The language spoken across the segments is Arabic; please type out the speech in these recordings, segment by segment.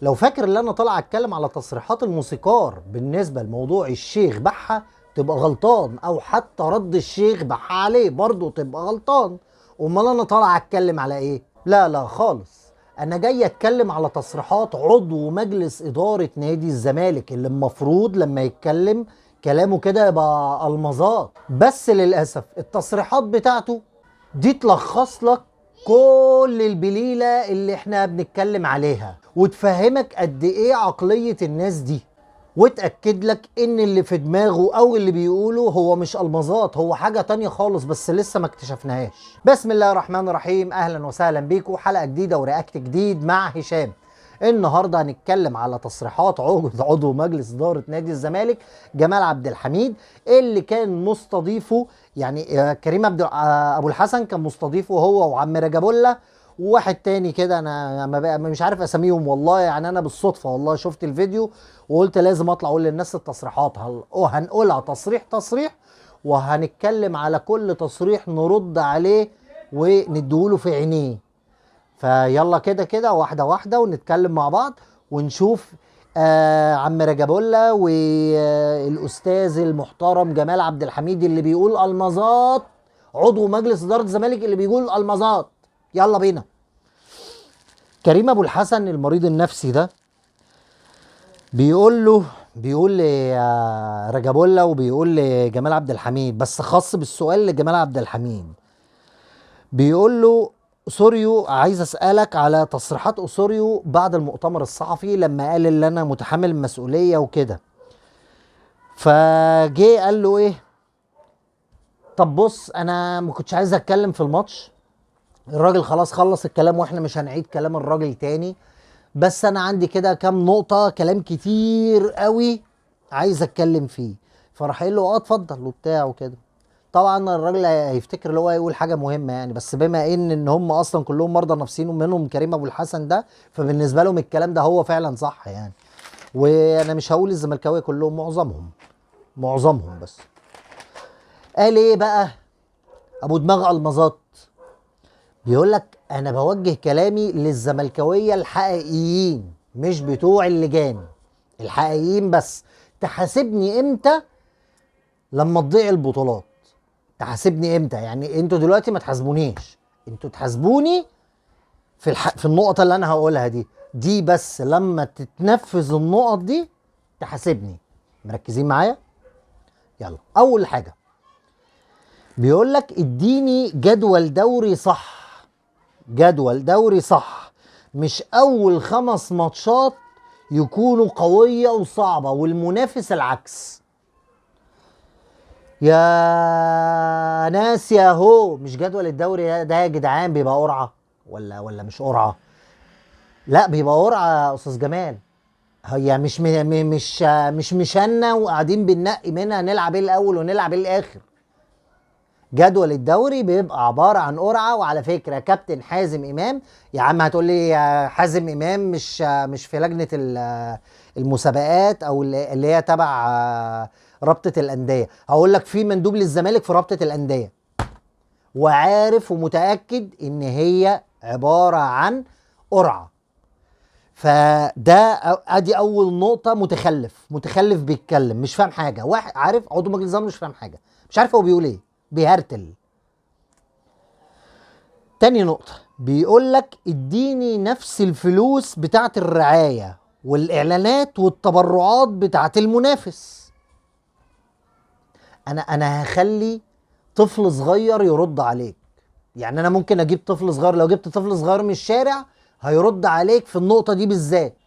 لو فاكر اللي انا طالع اتكلم على تصريحات الموسيقار بالنسبه لموضوع الشيخ بحة تبقى غلطان، او حتى رد الشيخ بحة عليه برضه تبقى غلطان. امال انا طالع اتكلم على ايه؟ لا لا خالص، انا جاي اتكلم على تصريحات عضو مجلس اداره نادي الزمالك اللي المفروض لما يتكلم كلامه كده يبقى المظات. بس للاسف التصريحات بتاعته دي تلخص لك كل البليلة اللي احنا بنتكلم عليها، وتفهمك قد ايه عقلية الناس دي، وتأكد لك ان اللي في دماغه او اللي بيقوله هو مش المظات، هو حاجة تانية خالص بس لسه ما اكتشفناهاش. بسم الله الرحمن الرحيم، اهلا وسهلا بيكم حلقة جديدة ورياكت جديد مع هشام. النهارده هنتكلم على تصريحات عضو مجلس اداره نادي الزمالك جمال عبد الحميد، اللي كان مستضيفه يعني كريم عبد ابو الحسن كان مستضيفه هو وعم رجبولا وواحد تاني كده، انا ما بقى مش عارف اساميهم والله، يعني انا بالصدفه والله شفت الفيديو وقلت لازم اطلع اقول للناس التصريحات. هنقولها تصريح تصريح، وهنتكلم على كل تصريح نرد عليه ونديهوله في عينيه. فيلا كده كده واحدة واحدة ونتكلم مع بعض ونشوف عم رجبولا والأستاذ المحترم جمال عبد الحميد اللي بيقول المظات، عضو مجلس إدارة الزمالك اللي بيقول المظات. يلا بينا. كريم أبو الحسن المريض النفسي ده بيقول لرجبولا وبيقول لجمال عبد الحميد، بس خاص بالسؤال لجمال عبد الحميد. بيقول له أوسوريو عايز اسالك على تصريحات أوسوريو بعد المؤتمر الصحفي لما قال ان انا متحمل المسؤوليه وكده. فجه قال له ايه؟ طب بص، انا ما كنتش عايز اتكلم في الماتش، الراجل خلاص خلص الكلام واحنا مش هنعيد كلام الراجل تاني، بس انا عندي كده كام نقطه كلام كتير قوي عايز اتكلم فيه. فراح قال له اتفضل وبتاع وكده. طبعا الراجل هيفتكر اللي هو يقول حاجه مهمه يعني، بس بما ان هم اصلا كلهم مرضى نفسيين ومنهم كريم ابو الحسن ده، فبالنسبه لهم الكلام ده هو فعلا صح يعني. وانا مش هقول الزملكاويه كلهم، معظمهم بس. قال ايه بقى ابو دماغ المظات؟ بيقول لك انا بوجه كلامي للزملكاويه الحقيقيين مش بتوع اللجان، الحقيقيين بس. تحاسبني امتى؟ لما تضيع البطولات. تحاسبني امتى؟ يعني انتوا دلوقتي ما تحاسبونيش، انتوا تحاسبوني في النقطة اللي انا هقولها دي بس لما تتنفذ النقط دي تحاسبني. مركزين معايا؟ يلا. اول حاجة بيقول لك اديني جدول دوري صح، جدول دوري صح، مش اول 5 ماتشات يكونوا قوية وصعبة والمنافس العكس. يا ناس يا هو، مش جدول الدوري ده يا جدعان بيبقى قرعه ولا مش قرعه؟ لا بيبقى قرعه يا استاذ جمال. هي مش مشنا وقاعدين بننقي منها نلعب ايه الاول ونلعب ايه الاخر. جدول الدوري بيبقى عباره عن قرعه. وعلى فكره كابتن حازم امام، يا عم هتقول لي يا حازم امام مش في لجنه المسابقات او اللي هي تبع رابطه الانديه؟ هقول لك في مندوب للزمالك في رابطه الانديه وعارف ومتاكد ان هي عباره عن قرعه. فده ادي اول نقطه. متخلف بيتكلم مش فاهم حاجه. واحد عارف عضو مجلس النظام مش فاهم حاجه، مش عارف هو بيقول ايه، بيهرتل. تاني نقطه بيقول لك اديني نفس الفلوس بتاعت الرعايه والاعلانات والتبرعات بتاعت المنافس. انا هخلي طفل صغير يرد عليك. يعني انا ممكن اجيب طفل صغير، لو جبت طفل صغير من الشارع هيرد عليك في النقطة دي بالذات.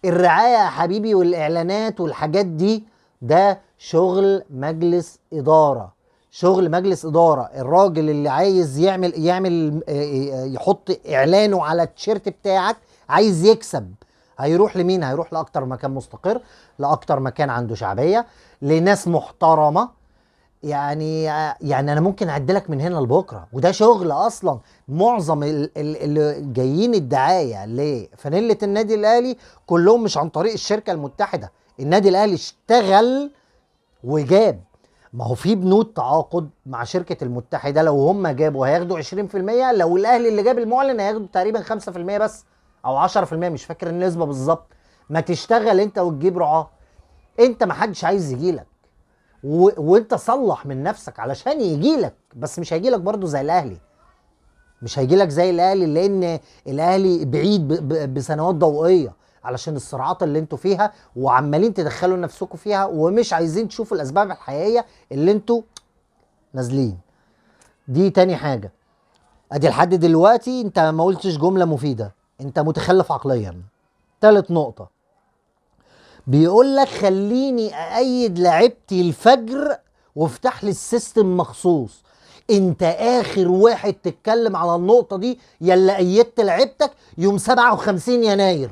الرعاية يا حبيبي والاعلانات والحاجات دي ده شغل مجلس ادارة، شغل مجلس ادارة. الراجل اللي عايز يعمل يحط اعلانه على التيشيرت بتاعك عايز يكسب، هيروح لمين؟ هيروح لاكتر مكان مستقر، لاكتر مكان عنده شعبية، لناس محترمة. يعني انا ممكن اعدلك من هنا لبكره، وده شغل اصلا. معظم اللي جايين الدعايه لفانيله النادي الاهلي كلهم مش عن طريق الشركه المتحده. النادي الاهلي اشتغل وجاب، ما هو في بنود تعاقد مع شركه المتحده، لو هم جابوا هياخدوا 20%، لو الاهلي اللي جاب المعلن هياخدوا تقريبا 5% بس او 10%، مش فاكر النسبه بالظبط. ما تشتغل انت وتجيب رعاه. انت ما حدش عايز يجيلك، وانت صلح من نفسك علشان يجيلك، بس مش هيجيلك برضو زي الاهلي. مش هيجيلك زي الاهلي، لان الاهلي بعيد بسنوات ضوئيه علشان الصراعات اللي انتوا فيها، وعمالين تدخلوا نفسكم فيها، ومش عايزين تشوفوا الاسباب الحقيقيه اللي انتوا نازلين. دي تاني حاجه. ادي لحد دلوقتي انت ما قلتش جمله مفيده، انت متخلف عقليا. تالت نقطه، بيقول لك خليني اأيد لعبتي الفجر وافتح لي السيستم مخصوص. انت اخر واحد تتكلم على النقطة دي يلا ايدت لعبتك يوم 57 يناير.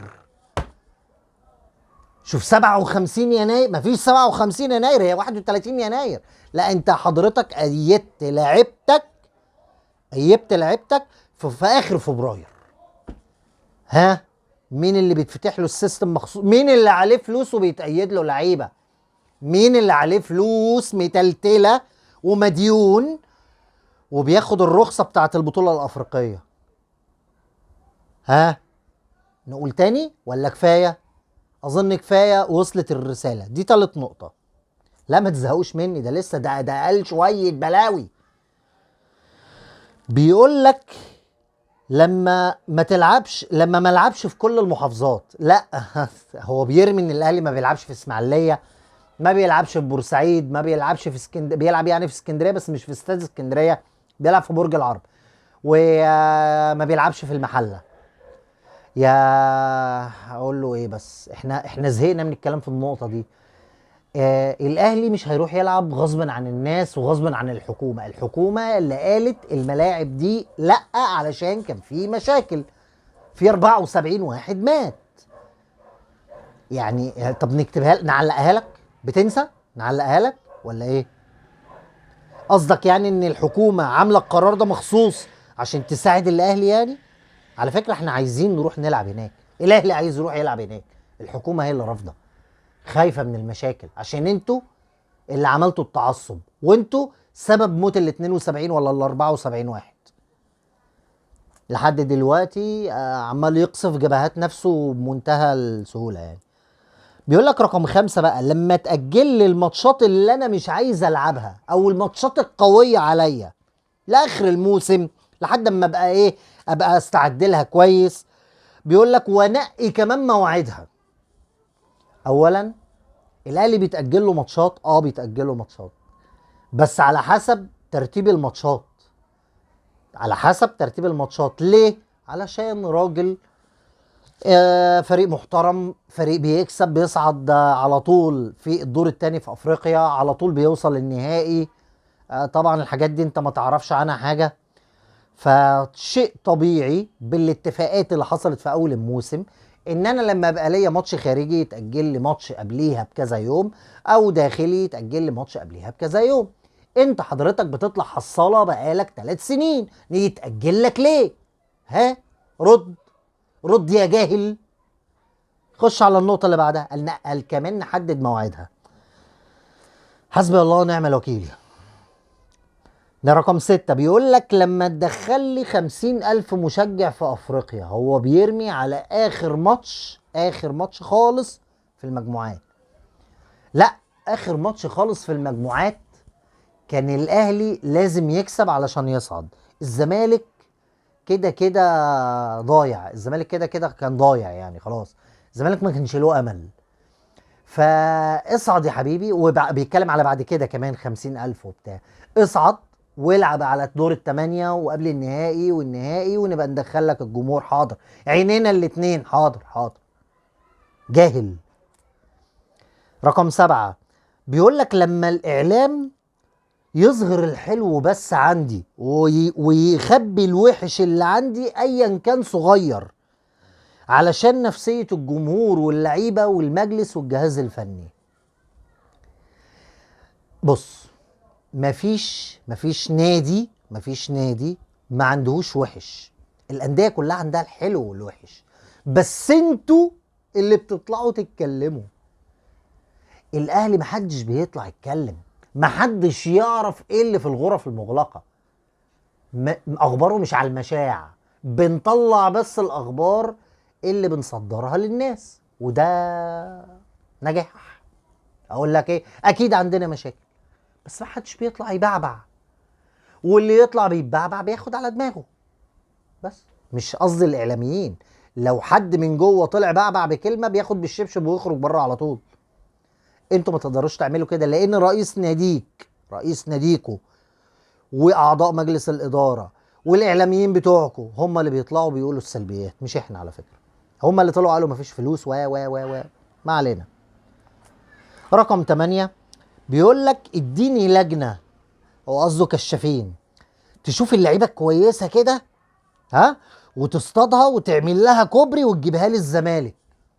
شوف 57 يناير، مفيش 57 يناير، هي 31 يناير. لا انت حضرتك ايدت لعبتك في اخر فبراير. ها، مين اللي بيتفتح له السيستم مخصوص؟ مين اللي عليه فلوس وبيتأيد له لعيبة؟ مين اللي عليه فلوس متلتلة ومديون وبياخد الرخصة بتاعت البطولة الأفريقية؟ ها، نقول تاني ولا كفاية؟ أظن كفاية، وصلت الرسالة دي. تالت نقطة. لا ما تزهقوش مني، ده لسه ده قال شوية بلاوي. بيقول لك لما ما لعبش في كل المحافظات. لا هو بيرمي ان الاهلي ما بيلعبش في اسماعيليه، ما بيلعبش في بورسعيد، ما بيلعبش في اسكندريه، بيلعب يعني في اسكندريه بس مش في استاد اسكندريه، بيلعب في برج العرب، وما بيلعبش في المحله. يا اقول له ايه؟ بس احنا زهقنا من الكلام في النقطه دي. الاهلي مش هيروح يلعب غصبا عن الناس وغصبا عن الحكومه اللي قالت الملاعب دي لا علشان كان في مشاكل، في 74 واحد مات. يعني طب نكتبها نعلقها لك؟ بتنسى نعلقها لك ولا ايه؟ قصدك يعني ان الحكومه عامله القرار ده مخصوص عشان تساعد الاهلي يعني؟ على فكره احنا عايزين نروح نلعب هناك، الاهلي عايز يروح يلعب هناك، الحكومه هي اللي رافضه، خايفه من المشاكل عشان انتوا اللي عملتوا التعصب، وانتوا سبب موت ال 72 ولا ال 74 واحد. لحد دلوقتي عمال يقصف جبهات نفسه بمنتهى السهوله يعني. بيقول لك رقم 5 بقى، لما تأجل لي الماتشات اللي انا مش عايز العبها او الماتشات القويه عليا لاخر الموسم لحد اما ابقى ايه، ابقى استعد لها كويس. بيقول لك ونقي كمان موعدها. اولا الاهلي بيتأجل له ماتشات، بيتأجل له ماتشات بس على حسب ترتيب الماتشات، على حسب ترتيب الماتشات. ليه؟ علشان راجل فريق محترم، فريق بيكسب، بيصعد على طول في الدور الثاني في افريقيا، على طول بيوصل النهائي. طبعا الحاجات دي انت ما تعرفش عنها حاجة، فشيء طبيعي بالاتفاقات اللي حصلت في اول الموسم ان انا لما ابقى ليا ماتش خارجي يتأجل لي ماتش قبليها بكذا يوم، او داخلي يتأجل لي ماتش قبليها بكذا يوم. انت حضرتك بتطلع حصالة بقالك 3 سنين، يتأجل لك ليه؟ ها، رد رد يا جاهل. خش على النقطة اللي بعدها، قال كمان نحدد موعدها. حسبي الله ونعم الوكيل. ده رقم 6. بيقول لك لما تدخل لي 50,000 مشجع في افريقيا. هو بيرمي على اخر ماتش، اخر ماتش خالص في المجموعات. لا، اخر ماتش خالص في المجموعات كان الاهلي لازم يكسب علشان يصعد. الزمالك كده كده ضايع، الزمالك كده كده كان ضايع يعني خلاص، الزمالك ما كانش له امل. فاصعد يا حبيبي، وبيتكلم على بعد كده كمان 50,000 وبتاع. اصعد والعب على دور الثمانية وقبل النهائي والنهائي ونبقى ندخل لك الجمهور. حاضر، عينينا الاتنين، حاضر حاضر. جاهل. رقم 7. بيقول لك لما الاعلام يظهر الحلو بس عندي ويخبي الوحش اللي عندي ايا كان صغير علشان نفسية الجمهور واللعيبة والمجلس والجهاز الفني. بص، مفيش نادي ما عندهوش وحش، الانديه كلها عندها الحلو والوحش، بس انتوا اللي بتطلعوا تتكلموا. الاهلي محدش بيطلع يتكلم، محدش يعرف ايه اللي في الغرف المغلقه، اخباره مش على المشاع، بنطلع بس الاخبار اللي بنصدرها للناس، وده نجاح. اقول لك ايه، اكيد عندنا مشاكل بس ما حدش بيطلع يبعبع، واللي يطلع بيبعبع بياخد على دماغه. بس مش قصدي الاعلاميين، لو حد من جوه طلع بعبع بكلمه بياخد بالشبشب ويخرج بره على طول. انتوا ما تقدروش تعملوا كده، لان رئيس ناديكو واعضاء مجلس الاداره والاعلاميين بتوعكم هم اللي بيطلعوا بيقولوا السلبيات، مش احنا على فكره. هم اللي طلعوا قالوا مفيش فلوس و ما علينا. رقم 8 بيقول لك اديني لجنه، هو قصده كشافين، تشوف اللعيبه الكويسه كده، ها، وتصطادها وتعمل لها كوبري وتجيبها لي الزمالك.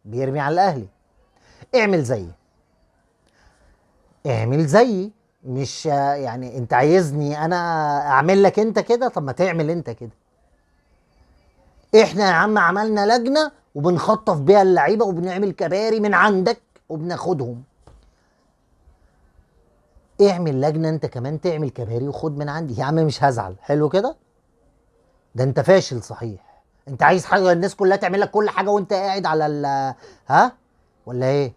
بيرمي على الاهلي. اعمل زيي مش يعني انت عايزني انا اعمل لك انت كده؟ طب ما تعمل انت كده. احنا يا عم عملنا لجنه وبنخطف بيها اللعيبه وبنعمل كباري من عندك وبناخدهم. اعمل لجنه انت كمان تعمل كباري وخد من عندي يا عم، مش هزعل. حلو كده. ده انت فاشل صحيح. انت عايز حاجه الناس كلها تعمل لك كل حاجه وانت قاعد على ها ولا ايه؟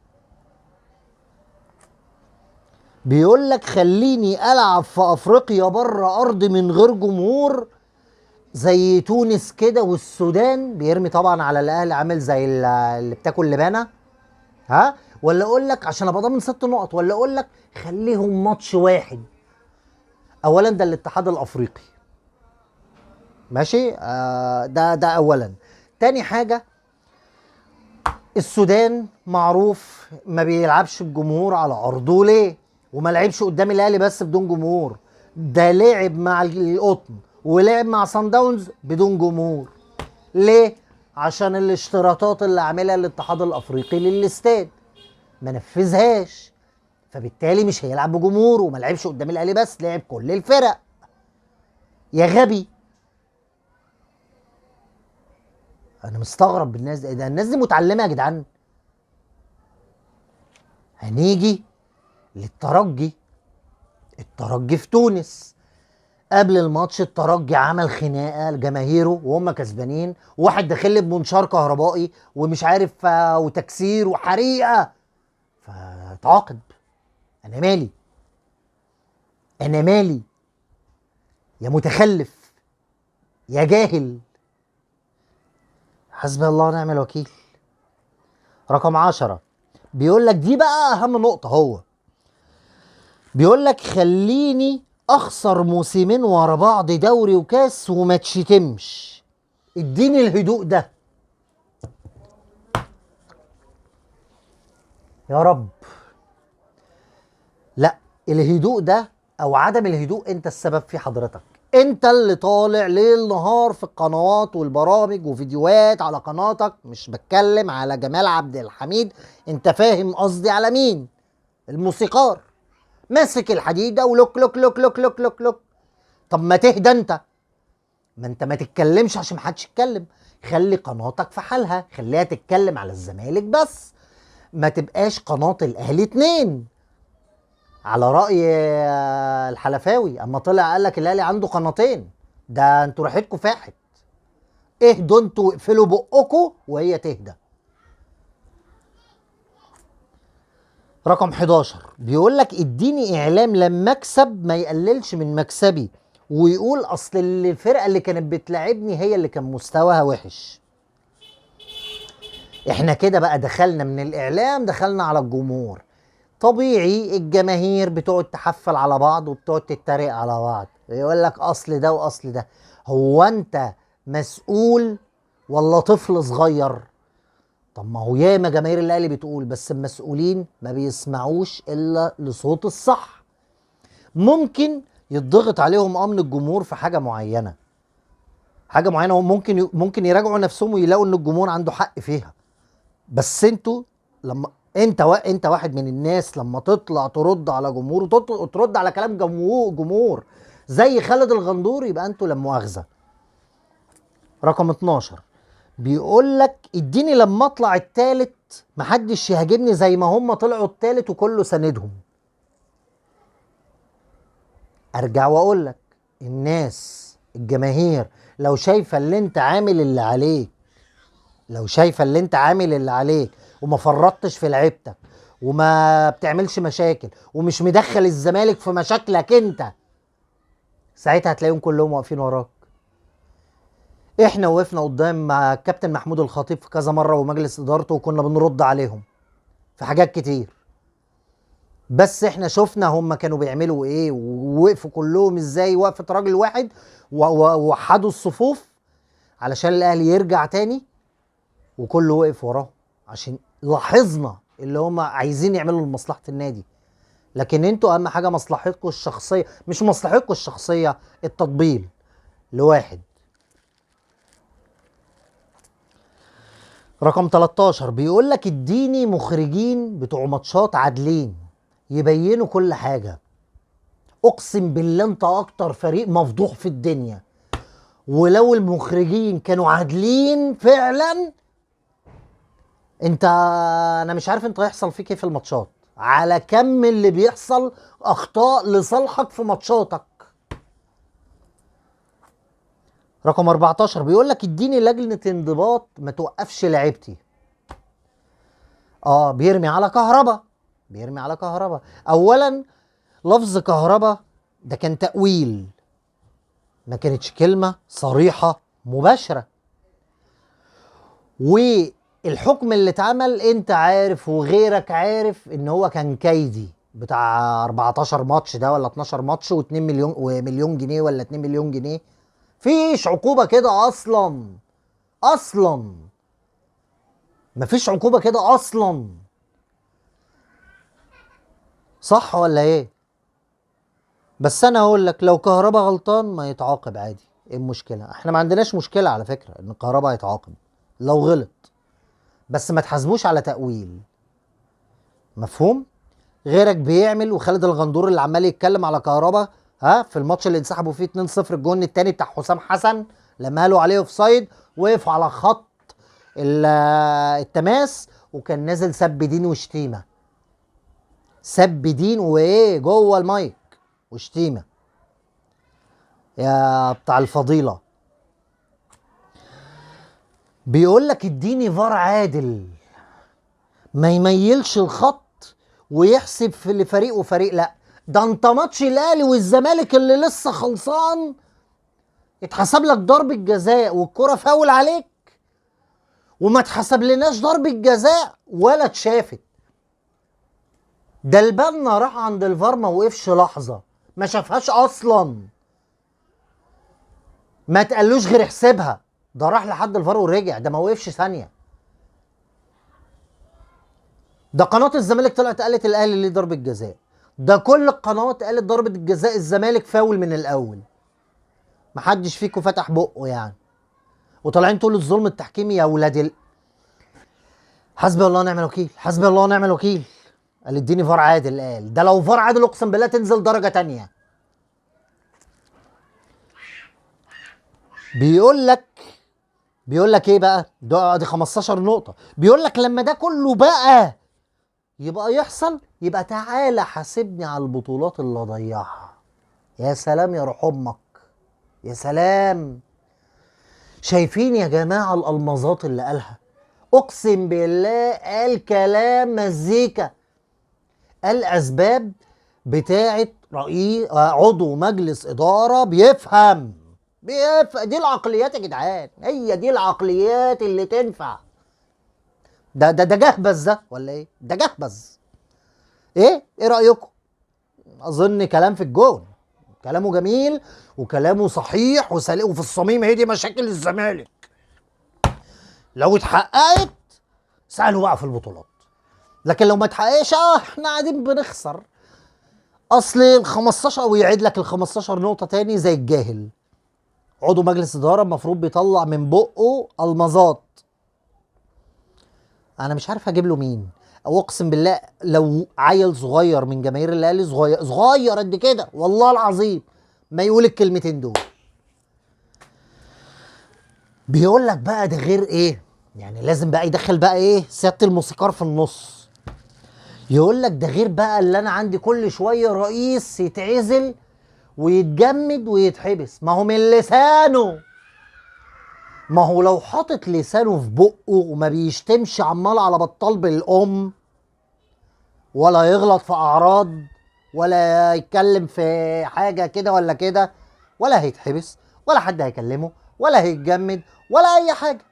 بيقول لك خليني العب في افريقيا بره ارضي من غير جمهور زي تونس كده والسودان. بيرمي طبعا على الاهلي، عامل زي اللي بتاكل لبانه. ها، ولا اقول لك عشان ابقى ضامن 6 نقط، ولا اقول لك خليهم ماتش واحد. اولا ده الاتحاد الافريقي، ماشي؟ ده اولا. تاني حاجه، السودان معروف ما بيلعبش بجمهور على ارضه. ليه؟ وما لعبش قدام الاهلي بس بدون جمهور، ده لعب مع القطن ولعب مع صن داونز بدون جمهور. ليه؟ عشان الاشتراطات اللي عاملها الاتحاد الافريقي للاستاد ما نفذهاش، فبالتالي مش هيلعب بجمهور. وما لعبش قدام الاهلي بس، لعب كل الفرق. يا غبي، انا مستغرب بالناس دي. ده الناس دي متعلمه يا جدعان. هنيجي للترجي. الترجي في تونس قبل الماتش، الترجي عمل خناقه لجماهيره وهم كسبانين، وواحد داخل لي بمنشار كهربائي ومش عارف وتكسير وحريقه، فتعاقب. انا مالي؟ انا مالي؟ يا متخلف يا جاهل. حسبي الله ونعم الوكيل. رقم 10 بيقول لك دي بقى اهم نقطه، هو بيقول لك خليني اخسر موسمين ورا بعض دوري وكاس وما تشتمش. اديني الهدوء ده يا رب. لا، الهدوء ده او عدم الهدوء انت السبب فيه حضرتك. انت اللي طالع ليل نهار في القنوات والبرامج وفيديوهات على قناتك. مش بتكلم على جمال عبد الحميد، انت فاهم قصدي على مين؟ الموسيقار ماسك الحديده ولوك لوك لوك لوك لوك لوك لوك. طب ما تهدى انت، ما انت ما تتكلمش عشان ما حدش يتكلم. خلي قناتك في حالها، خليها تتكلم على الزمالك بس، ما تبقاش قناة الاهلي 2. على رأي الحلفاوي اما طلع قال لك الاهلي عنده قناتين. ده انتوا راحتكم فاحت. اهدوا انتوا واقفلوا بقكم وهي تهدى. رقم 11 بيقول لك اديني اعلام لما اكسب ما يقللش من مكسبي ويقول اصل الفرقه اللي كانت بتلاعبني هي اللي كان مستواها وحش. احنا كده بقى دخلنا من الاعلام دخلنا على الجمهور. طبيعي الجماهير بتقعد تحفل على بعض وبتقعد تتريق على بعض، يقول لك اصل ده واصل ده. هو انت مسؤول ولا طفل صغير؟ طب ما هو ياما جماهير الاهلي بتقول، بس المسؤولين ما بيسمعوش الا لصوت الصح. ممكن يضغط عليهم من الجمهور في حاجه معينه، ممكن يراجعوا نفسهم ويلاقوا ان الجمهور عنده حق فيها. بس انتوا لما انت واحد من الناس لما تطلع ترد على جمهور وترد على كلام جمهور زي خالد الغندور، يبقى انتوا لا مؤاخذه. رقم 12 بيقول لك اديني لما اطلع التالت محدش يهاجمني زي ما هم طلعوا التالت وكله ساندهم. ارجع واقول لك الناس الجماهير لو شايفه اللي انت عامل اللي عليك لو شايفه اللي انت عامل اللي عليك وما فرطتش في لعيبتك وما بتعملش مشاكل ومش مدخل الزمالك في مشاكلك انت، ساعتها هتلاقيهم كلهم واقفين وراك. احنا وقفنا قدام مع الكابتن محمود الخطيب في كذا مره ومجلس ادارته وكنا بنرد عليهم في حاجات كتير، بس احنا شفنا هم كانوا بيعملوا ايه ووقفوا كلهم ازاي وقفه راجل واحد ووحدوا الصفوف علشان الاهلي يرجع تاني، وكله وقف وراه عشان لاحظنا اللي هم عايزين يعملوا لمصلحه النادي. لكن انتوا اهم حاجه مصلحتكم الشخصيه، مش مصلحتكم الشخصيه التطبيل لواحد. رقم 13 بيقول لك اديني مخرجين بتوع ماتشات عادلين يبينوا كل حاجه. اقسم بالله انت اكتر فريق مفضوح في الدنيا، ولو المخرجين كانوا عادلين فعلا انت، انا مش عارف انت هيحصل فيك ايه في الماتشات على كم اللي بيحصل اخطاء لصالحك في ماتشاتك. رقم 14 بيقول لك اديني لجنه انضباط ما توقفش لعيبتي. بيرمي على كهربا، بيرمي على كهربا. اولا لفظ كهربا ده كان تأويل، ما كانتش كلمه صريحه مباشره، والحكم اللي اتعمل انت عارف وغيرك عارف ان هو كان كيدي بتاع 14 ماتش ده ولا 12 ماتش و2 مليون ومليون جنيه ولا 2 مليون جنيه. فيش عقوبة كده اصلا مفيش عقوبة كده اصلا. صح ولا ايه؟ بس انا اقول لك لو كهربا غلطان ما يتعاقب عادي، ايه المشكلة؟ احنا ما عندناش مشكلة على فكرة ان كهربا يتعاقب لو غلط، بس ما تحاسبوش على تأويل. مفهوم؟ غيرك بيعمل، وخالد الغندور اللي عمال يتكلم على كهربا في الماتش اللي انسحبوا فيه 2-0 الجون التاني بتاع حسام حسن لما قالوا عليه اوف سايد، وقف على خط التماس وكان نازل سب دين وشتيمه، سب دين وايه جوه المايك وشتيمه يا بتاع الفضيله. بيقول لك اديني فار عادل ما يميلش الخط ويحسب في لفريق وفريق. لا ده انت ماتش الاهلي والزمالك اللي لسه خلصان اتحسب لك ضربة جزاء والكرة فاول عليك وما اتحسب لناش ضربة جزاء ولا اتشافت. ده البنا راح عند الفار ما وقفش لحظة، ما شافهاش اصلا، ما تقلوش غير احسبها، ده راح لحد الفار ورجع، ده ما وقفش ثانية. ده قناة الزمالك طلعت قالت الاهلي ليه ضربة جزاء، ده كل القنوات قالت ضربة الجزاء الزمالك فاول من الاول، محدش فيكم فتح بقه يعني، وطالعين تقولوا الظلم التحكيمي يا ولاد حسبي الله ونعم الوكيل، حسبي الله ونعم الوكيل. قال اديني فار عادل، قال ده لو فار عادل اقسم بالله تنزل درجة تانية. بيقول لك ايه بقى؟ دي 15 نقطة. بيقول لك لما ده كله بقى يبقى يحصل، يبقى تعالى حاسبني على البطولات اللي ضيعها. يا سلام يا روح امك، يا سلام. شايفين يا جماعة الألمظات اللي قالها؟ اقسم بالله قال كلام مزيكا، قال اسباب بتاعت رئيس عضو مجلس اداره بيفهم. دي العقليات يا جدعان، هي دي العقليات اللي تنفع. ده جهبذ ده ولا ايه؟ ده جهبذ. ايه رايكم؟ اظن كلام في الجون، كلامه جميل وكلامه صحيح وسليم وفي الصميم. هي دي مشاكل الزمالك، لو اتحققت سألوا بقى في البطولات، لكن لو ما اتحققش احنا قاعدين بنخسر. اصل ال 15 ويعيد لك ال 15 نقطه تاني زي الجاهل. عضو مجلس اداره المفروض بيطلع من بقه المظات. انا مش عارف اجيب له مين، او اقسم بالله لو عيل صغير من جماهير الاهلي صغير قد كده والله العظيم ما يقول الكلمتين دول. بيقول لك بقى ده غير ايه يعني، لازم بقى يدخل بقى ايه سياده الموسيقار في النص. يقول لك ده غير بقى اللي انا عندي كل شويه رئيس يتعزل ويتجمد ويتحبس، ما هو من لسانه ما هو لو حاطط لسانه في بقه وما بيشتمش عمال على بطال بالام، ولا يغلط في اعراض، ولا يتكلم في حاجه كده ولا كده، ولا هيتحبس، ولا حد هيكلمه، ولا هيتجمد، ولا اي حاجه.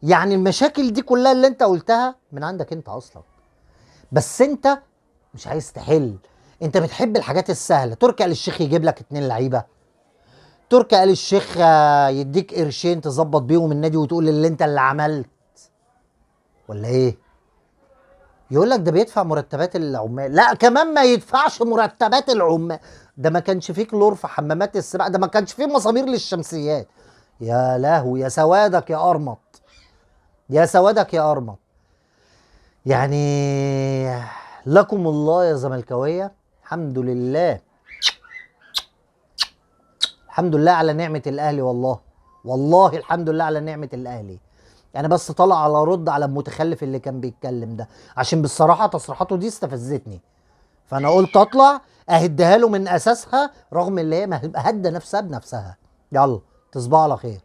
يعني المشاكل دي كلها اللي انت قلتها من عندك انت اصلا، بس انت مش عايز تحل. انت بتحب الحاجات السهله. تركي آل الشيخ يجيب لك 2 لعيبه، تركي آل الشيخ يديك قرشين تظبط بيهم النادي وتقول اللي انت اللي عملت، ولا ايه؟ يقول لك ده بيدفع مرتبات العمال. لا كمان ما يدفعش مرتبات العمال، ده ما كانش فيه كلور في حمامات السباحه، ده ما كانش فيه مسامير للشمسيات. يا لهو يا سوادك يا ارمط، يا سوادك يا ارمط. يعني لكم الله يا زملكاويه. الحمد لله، الحمد لله على نعمه الاهلي. والله والله الحمد لله على نعمه الاهلي. يعني بس طلع على رد على المتخلف اللي كان بيتكلم ده، عشان بالصراحه تصريحاته دي استفزتني، فانا قلت اطلع اهدها له من اساسها، رغم اللي هي هدى نفسها بنفسها. يلا تصبحوا على خير.